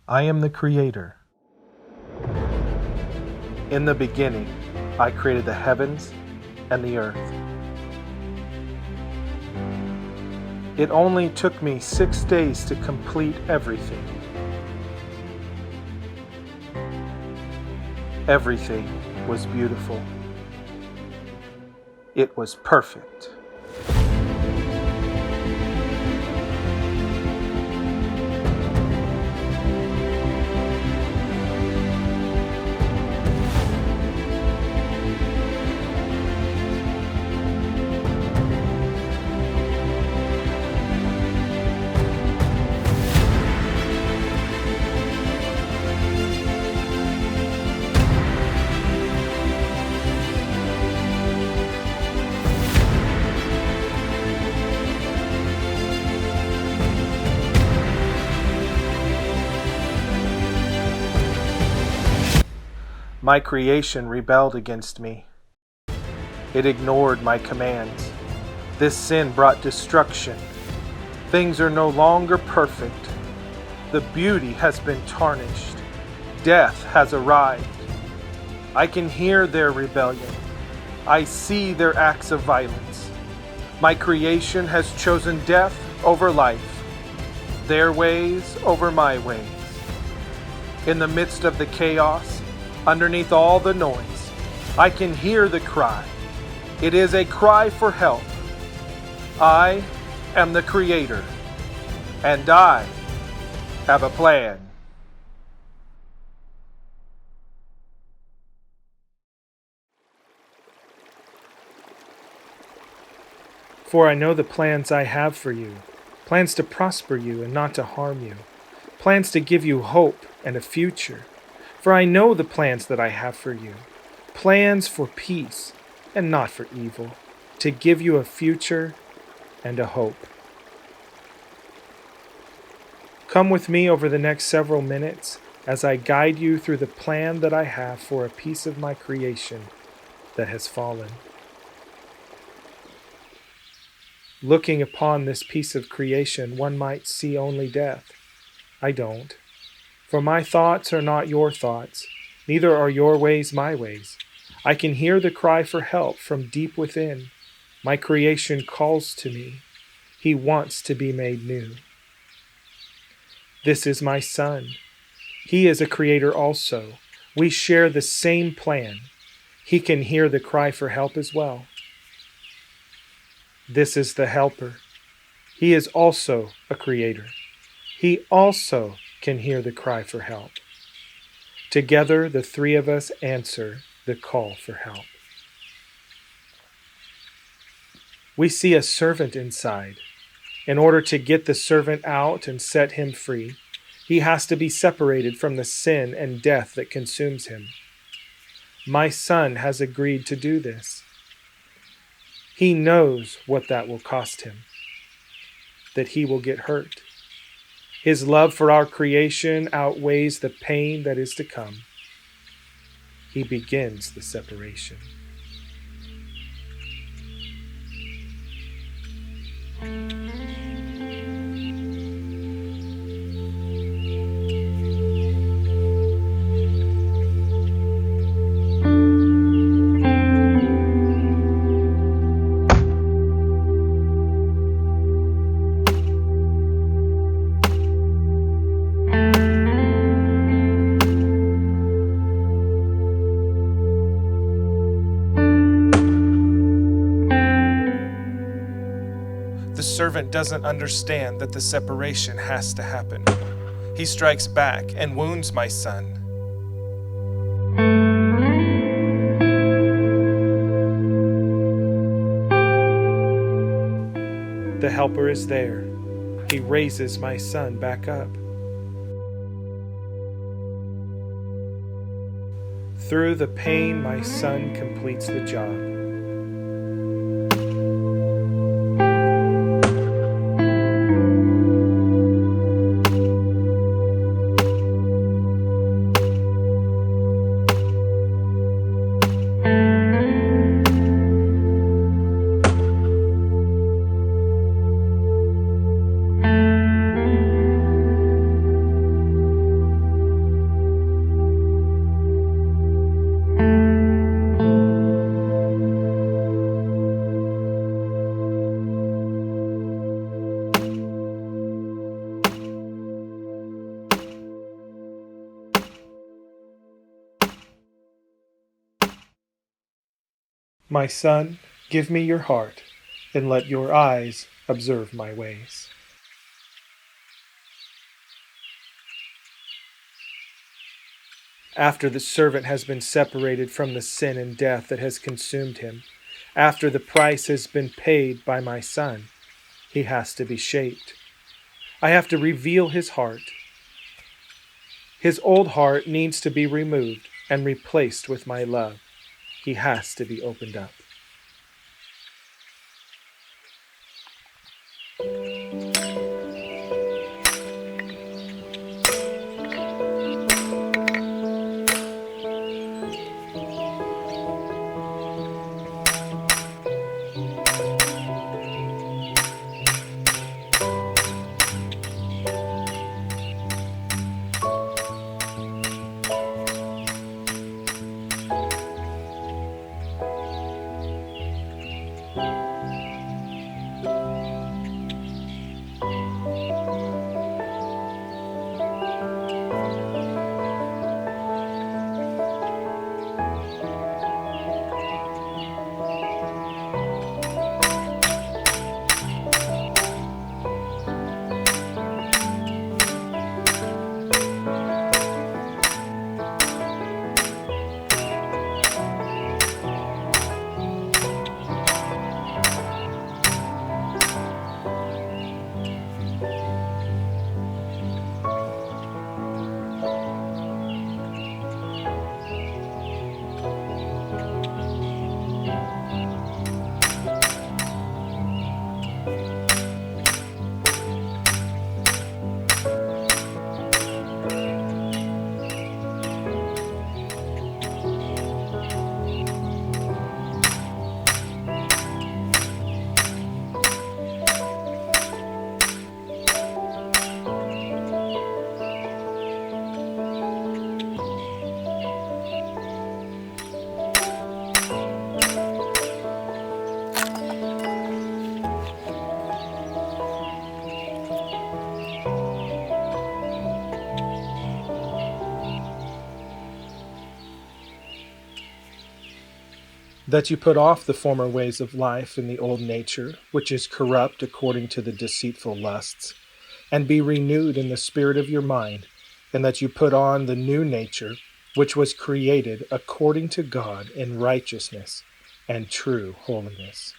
I am the Creator. In the beginning, I created the heavens and the earth. It only took me 6 days to complete everything. Everything was beautiful. It was perfect. My creation rebelled against me. It ignored my commands. This sin brought destruction. Things are no longer perfect. The beauty has been tarnished. Death has arrived. I can hear their rebellion. I see their acts of violence. My creation has chosen death over life, their ways over my ways. In the midst of the chaos, underneath all the noise, I can hear the cry. It is a cry for help. I am the Creator, and I have a plan. For I know the plans I have for you, plans to prosper you and not to harm you, plans to give you hope and a future. For I know the plans that I have for you, plans for peace and not for evil, to give you a future and a hope. Come with me over the next several minutes as I guide you through the plan that I have for a piece of my creation that has fallen. Looking upon this piece of creation, one might see only death. I don't. For my thoughts are not your thoughts, neither are your ways my ways. I can hear the cry for help from deep within. My creation calls to me. He wants to be made new. This is my son. He is a creator also. We share the same plan. He can hear the cry for help as well. This is the helper. He is also a creator. He also can hear the cry for help. Together, the three of us answer the call for help. We see a servant inside. In order to get the servant out and set him free, he has to be separated from the sin and death that consumes him. My son has agreed to do this. He knows what that will cost him, that he will get hurt. His love for our creation outweighs the pain that is to come. He begins the separation. The servant doesn't understand that the separation has to happen. He strikes back and wounds my son. The helper is there. He raises my son back up. Through the pain, my son completes the job. My son, give me your heart, and let your eyes observe my ways. After the servant has been separated from the sin and death that has consumed him, after the price has been paid by my son, he has to be shaped. I have to reveal his heart. His old heart needs to be removed and replaced with my love. He has to be opened up. That you put off the former ways of life in the old nature, which is corrupt according to the deceitful lusts, and be renewed in the spirit of your mind, and that you put on the new nature, which was created according to God in righteousness and true holiness.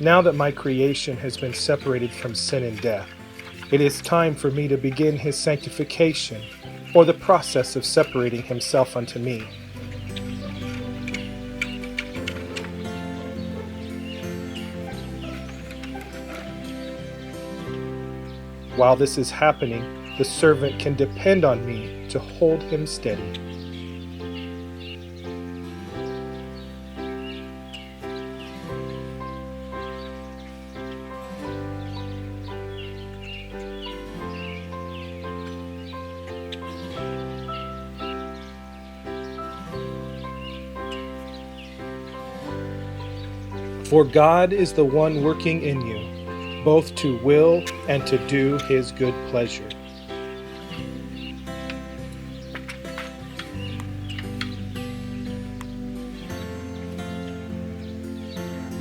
Now that my creation has been separated from sin and death, it is time for me to begin his sanctification, or the process of separating himself unto me. While this is happening, the servant can depend on me to hold him steady. For God is the one working in you, both to will and to do his good pleasure.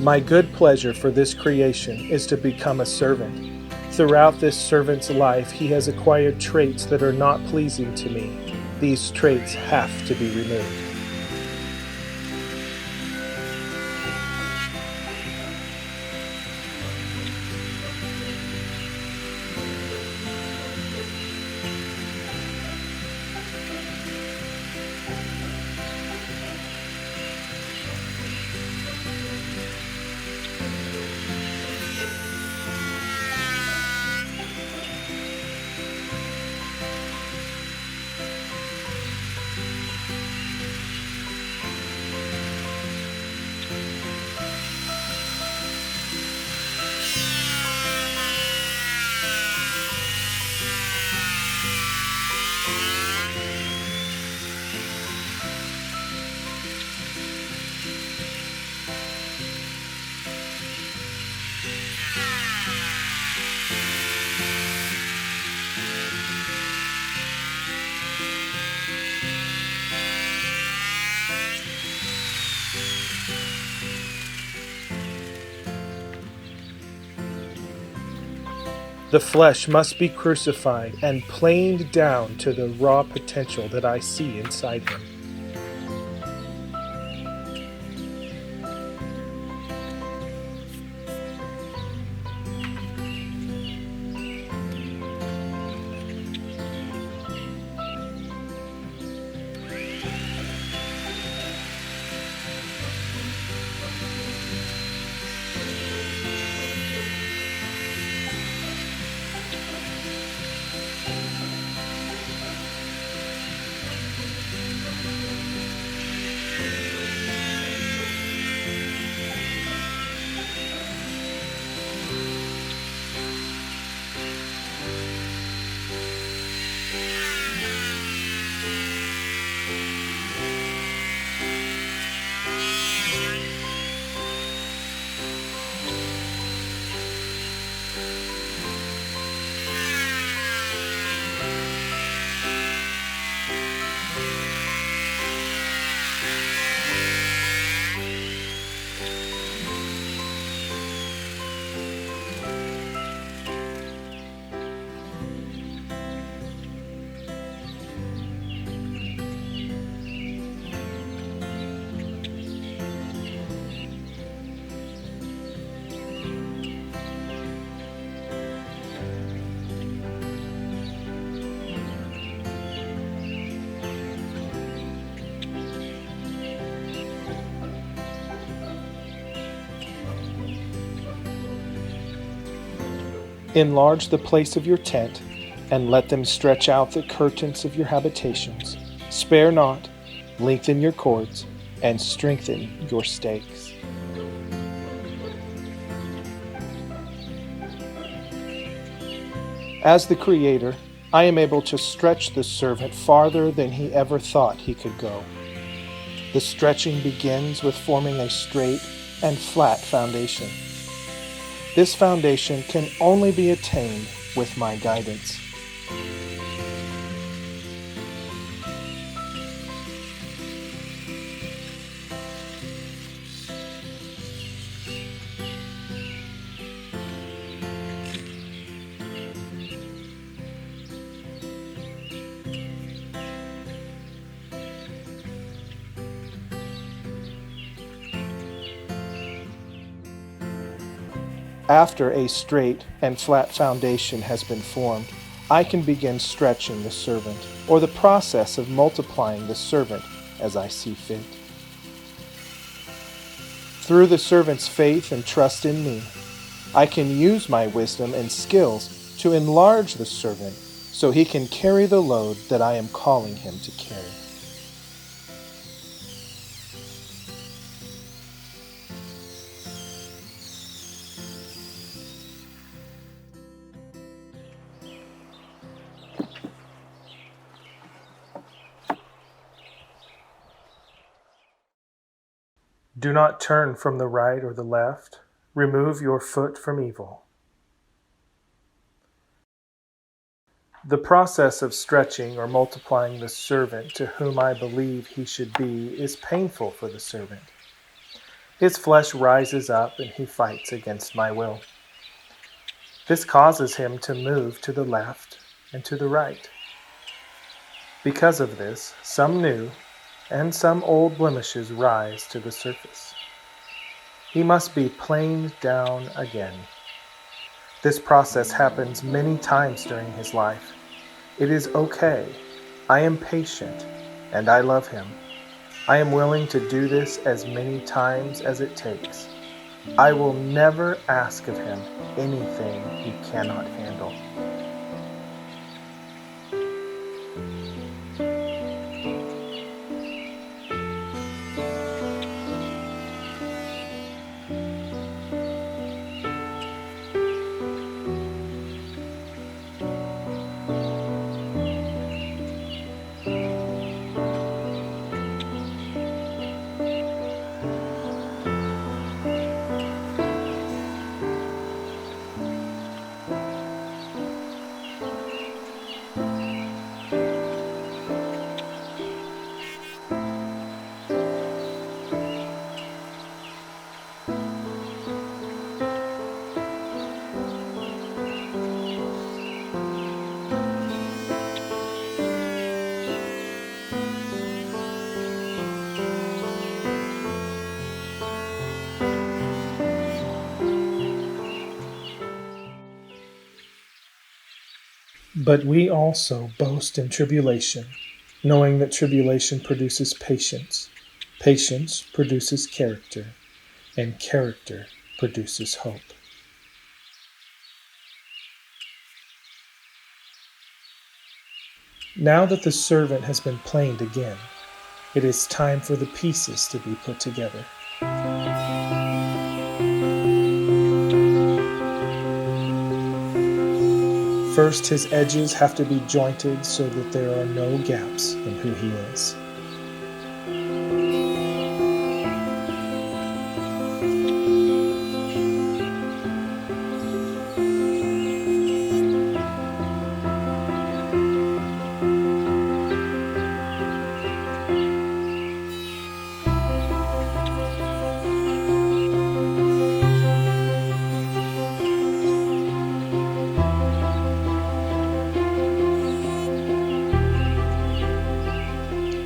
My good pleasure for this creation is to become a servant. Throughout this servant's life, he has acquired traits that are not pleasing to me. These traits have to be removed. The flesh must be crucified and planed down to the raw potential that I see inside him. Enlarge the place of your tent, and let them stretch out the curtains of your habitations. Spare not, lengthen your cords, and strengthen your stakes. As the Creator, I am able to stretch the servant farther than he ever thought he could go. The stretching begins with forming a straight and flat foundation. This foundation can only be attained with my guidance. After a straight and flat foundation has been formed, I can begin stretching the servant, or the process of multiplying the servant as I see fit. Through the servant's faith and trust in me, I can use my wisdom and skills to enlarge the servant so he can carry the load that I am calling him to carry. Do not turn from the right or the left. Remove your foot from evil. The process of stretching or multiplying the servant to whom I believe he should be is painful for the servant. His flesh rises up and he fights against my will. This causes him to move to the left and to the right. Because of this, some new and some old blemishes rise to the surface. He must be planed down again. This process happens many times during his life. It is okay. I am patient, and I love him. I am willing to do this as many times as it takes. I will never ask of him anything he cannot handle. But we also boast in tribulation, knowing that tribulation produces patience, patience produces character, and character produces hope. Now that the servant has been planed again, it is time for the pieces to be put together. First, his edges have to be jointed so that there are no gaps in who he is.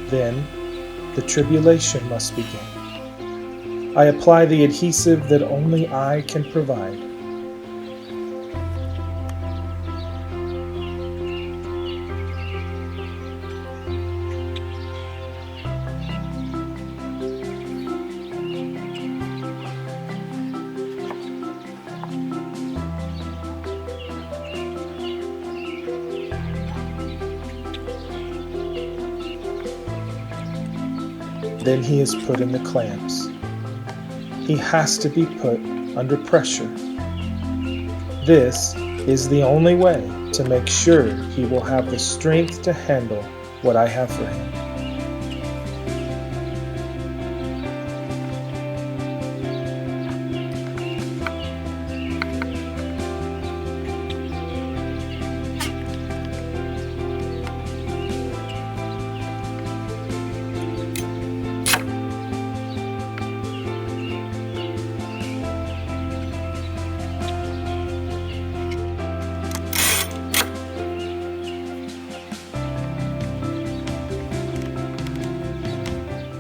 Then, the tribulation must begin. I apply the adhesive that only I can provide. Then he is put in the clamps. He has to be put under pressure. This is the only way to make sure he will have the strength to handle what I have for him.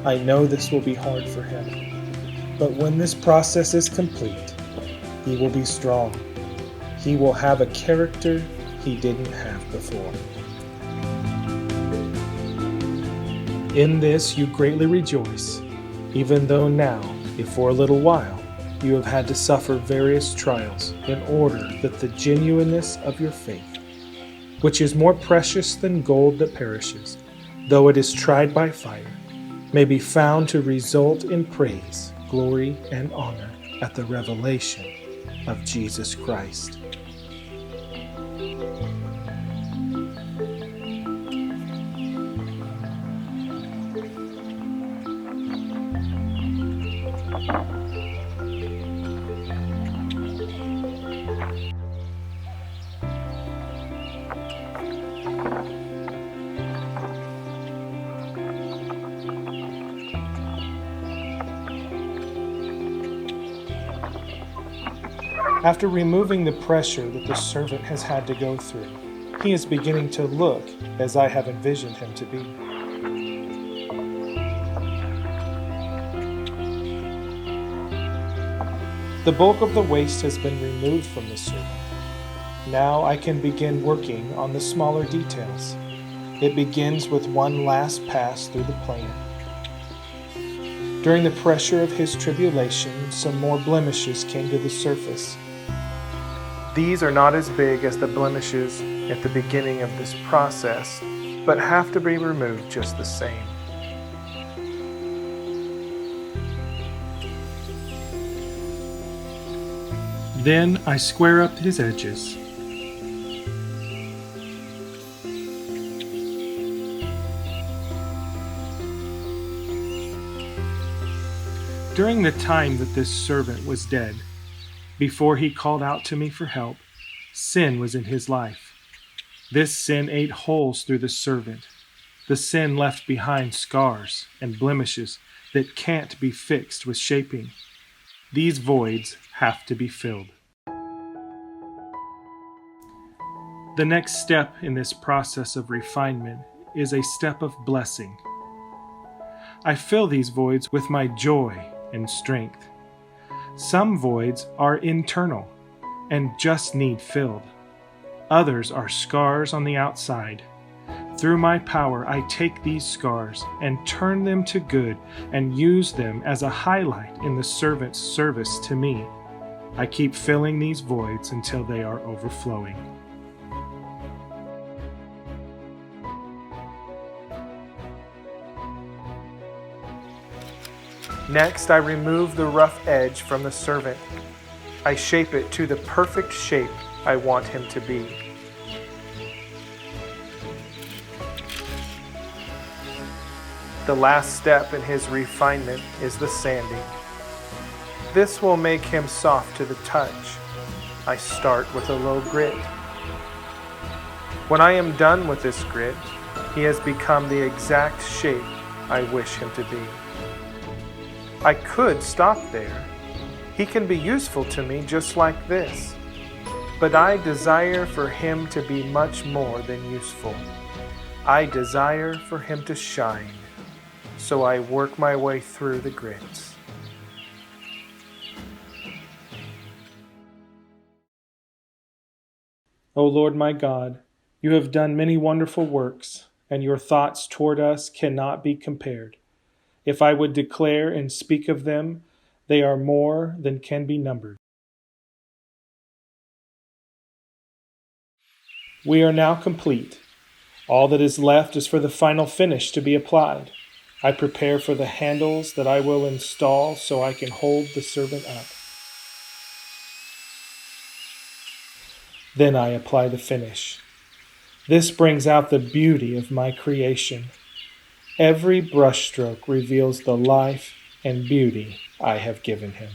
I know this will be hard for him, but when this process is complete, he will be strong. He will have a character he didn't have before. In this you greatly rejoice, even though now, if for a little while, you have had to suffer various trials, in order that the genuineness of your faith, which is more precious than gold that perishes, though it is tried by fire, may be found to result in praise, glory, and honor at the revelation of Jesus Christ. After removing the pressure that the servant has had to go through, he is beginning to look as I have envisioned him to be. The bulk of the waste has been removed from the servant. Now I can begin working on the smaller details. It begins with one last pass through the plan. During the pressure of his tribulation, some more blemishes came to the surface. These are not as big as the blemishes at the beginning of this process, but have to be removed just the same. Then I square up his edges. During the time that this servant was dead, before he called out to me for help, sin was in his life. This sin ate holes through the servant. The sin left behind scars and blemishes that can't be fixed with shaping. These voids have to be filled. The next step in this process of refinement is a step of blessing. I fill these voids with my joy and strength. Some voids are internal and just need filled. Others are scars on the outside. Through my power, I take these scars and turn them to good and use them as a highlight in the servant's service to me. I keep filling these voids until they are overflowing. Next, I remove the rough edge from the servant. I shape it to the perfect shape I want him to be. The last step in his refinement is the sanding. This will make him soft to the touch. I start with a low grit. When I am done with this grit, he has become the exact shape I wish him to be. I could stop there. He can be useful to me just like this. But I desire for him to be much more than useful. I desire for him to shine. So I work my way through the grits. O Lord my God, you have done many wonderful works, and your thoughts toward us cannot be compared. If I would declare and speak of them, they are more than can be numbered. We are now complete. All that is left is for the final finish to be applied. I prepare for the handles that I will install so I can hold the servant up. Then I apply the finish. This brings out the beauty of my creation. Every brushstroke reveals the life and beauty I have given him.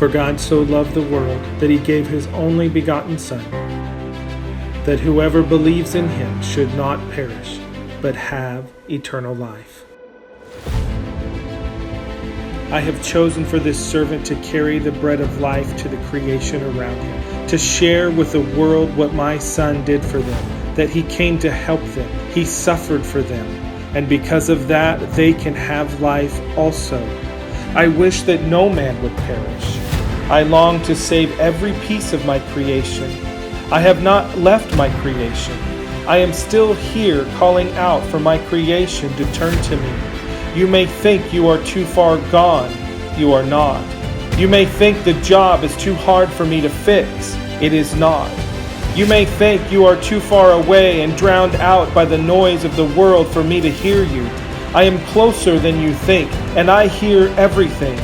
For God so loved the world that he gave his only begotten Son, that whoever believes in him should not perish, but have eternal life. I have chosen for this servant to carry the bread of life to the creation around him, to share with the world what my Son did for them, that he came to help them, he suffered for them, and because of that they can have life also. I wish that no man would perish. I long to save every piece of my creation. I have not left my creation. I am still here calling out for my creation to turn to me. You may think you are too far gone. You are not. You may think the job is too hard for me to fix. It is not. You may think you are too far away and drowned out by the noise of the world for me to hear you. I am closer than you think, and I hear everything.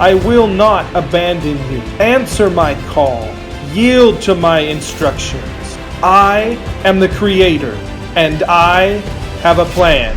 I will not abandon you. Answer my call. Yield to my instructions. I am the Creator, and I have a plan.